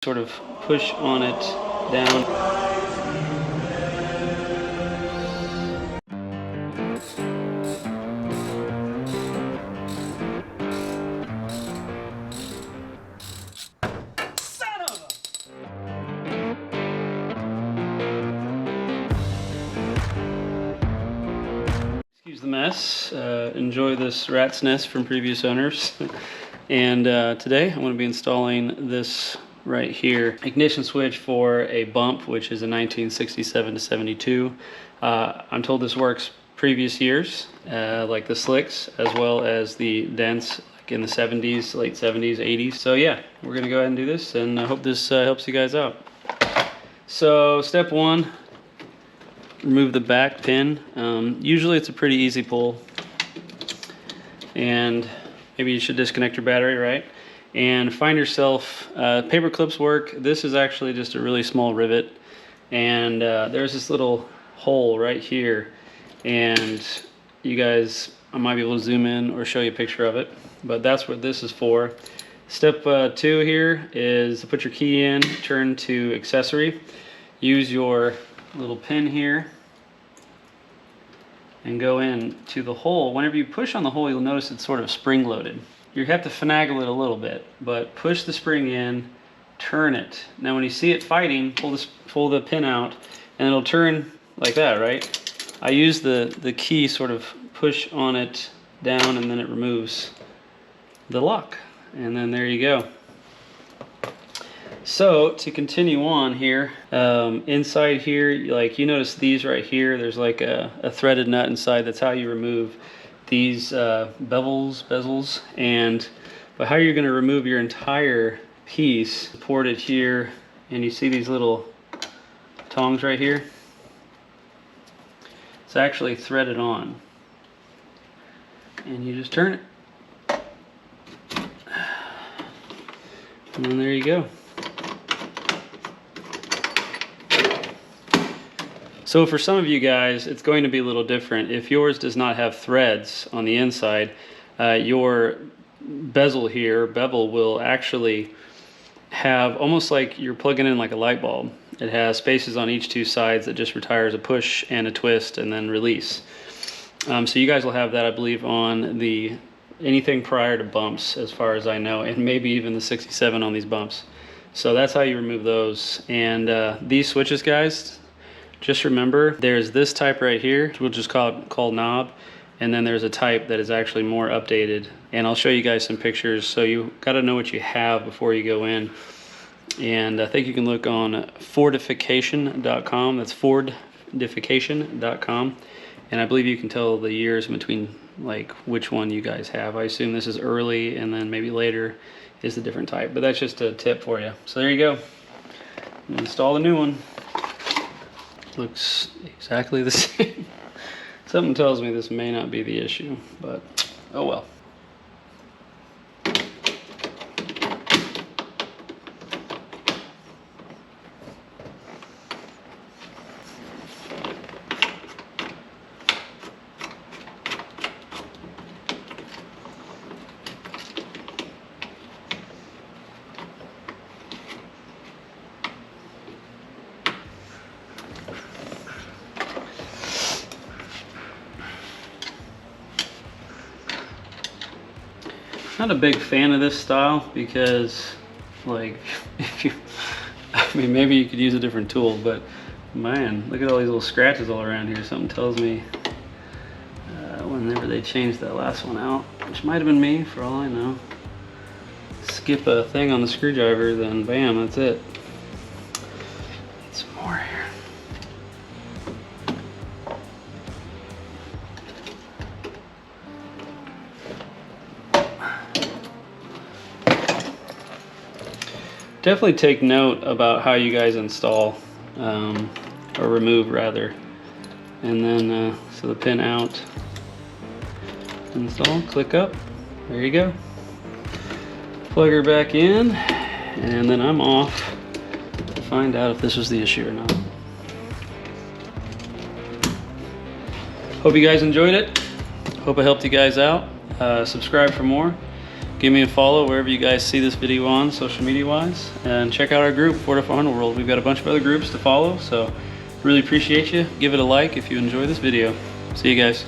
Sort of push on it down. Son of a... Excuse the mess. Enjoy this rat's nest from previous owners. And today I'm going to be installing this right here ignition switch for a bump, which is a 1967 to 72. I'm told this works previous years, like the slicks, as well as the dents like in the 70s, late 70s, 80s. So yeah, we're gonna go ahead and do this, and I hope this helps you guys out. So step one, remove the back pin. Usually it's a pretty easy pull, and maybe you should disconnect your battery, right? And find yourself, paper clips work. This is actually just a really small rivet, and there's this little hole right here, and you guys, I might be able to zoom in or show you a picture of it, but that's what this is for. Step two here is to put your key in, turn to accessory, use your little pin here, and go in to the hole. Whenever you push on the hole, you'll notice it's sort of spring loaded. You have to finagle it a little bit, but push the spring in, turn it. Now when you see it fighting, pull the pin out, and it'll turn like that, right? I use the key, sort of push on it down, and then it removes the lock. And then there you go. So to continue on here, inside here, like you notice these right here, there's like a threaded nut inside. That's how you remove these bezels, but how you're going to remove your entire piece, support it here, and you see these little tongs right here. It's actually threaded on, and you just turn it, and then there you go. So for some of you guys, it's going to be a little different. If yours does not have threads on the inside, your bezel here, bevel, will actually have almost like you're plugging in like a light bulb. It has spaces on each two sides that just retires a push and a twist and then release. So you guys will have that, I believe, on the anything prior to bumps, as far as I know, and maybe even the 67 on these bumps. So that's how you remove those. And these switches, guys, just remember, there's this type right here, which is called knob, and then there's a type that is actually more updated. And I'll show you guys some pictures, so you got to know what you have before you go in. And I think you can look on fordification.com. That's fordification.com. And I believe you can tell the years in between, like which one you guys have. I assume this is early, and then maybe later is the different type. But that's just a tip for you. So there you go. Install the new one. Looks exactly the same. Something tells me this may not be the issue, but oh well. Not a big fan of this style because, like, if you, I mean, maybe you could use a different tool, but man, look at all these little scratches all around here. Something tells me whenever they changed that last one out, which might have been me for all I know, skip a thing on the screwdriver, then bam, that's it. Get some more here. Definitely take note about how you guys install, or remove rather. And then, so the pin out, install, click up, there you go. Plug her back in, and then I'm off to find out if this was the issue or not. Hope you guys enjoyed it. Hope I helped you guys out. Subscribe for more. Give me a follow wherever you guys see this video on, social media wise, and check out our group, Ford F100 World. We've got a bunch of other groups to follow, so really appreciate you. Give it a like if you enjoy this video. See you guys.